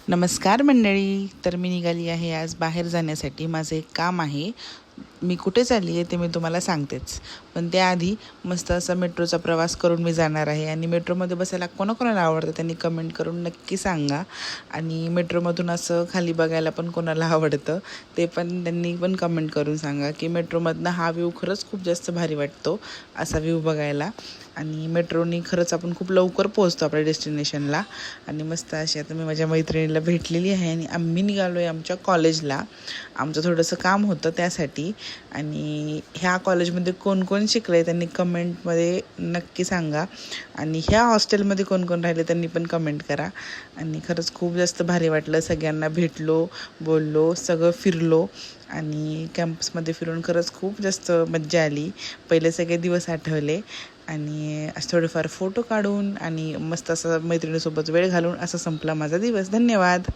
नमस्कार मंडळी. तर मी निघाली आहे आज बाहेर जाण्यासाठी. माझं एक काम आहे. मी कुठे चालली आहे ते मी तुम्हाला सांगतेच, पण त्याआधी मस्त असा मेट्रोचा प्रवास करून मी जाणार आहे. आणि मेट्रोमध्ये बसायला कोणाकोणाला आवडतं त्यांनी कमेंट करून नक्की सांगा. आणि मेट्रोमधून असं खाली बघायला पण कोणाला आवडतं ते पण त्यांनी पण कमेंट करून सांगा की मेट्रोमधनं हा व्ह्यू खरंच खूप जास्त भारी वाटतो असा व्ह्यू बघायला. आणि मेट्रोनी खरंच आपण खूप लवकर पोहोचतो आपल्या डेस्टिनेशनला. आणि मस्त अशी आता मी माझ्या मैत्रिणीला भेटलेली आहे आणि आम्ही निघालो आहे आमच्या कॉलेजला. आमचं थोडंसं काम होतं त्यासाठी. आणि ह्या कॉलेजमध्ये कोण कोण शिकलं आहे त्यांनी कमेंटमध्ये नक्की सांगा. आणि ह्या हॉस्टेलमध्ये कोण कोण राहिले त्यांनी पण कमेंट करा. आणि खरंच खूप जास्त भारी वाटलं. सगळ्यांना भेटलो, बोललो, सगळं फिरलो. आणि कॅम्पसमध्ये फिरून खरंच खूप जास्त मज्जा आली. पहिले सगळे दिवस आठवले. आणि असं थोडेफार फोटो काढून आणि मस्त असं मैत्रिणीसोबत वेळ घालून असा संपला माझा दिवस. धन्यवाद.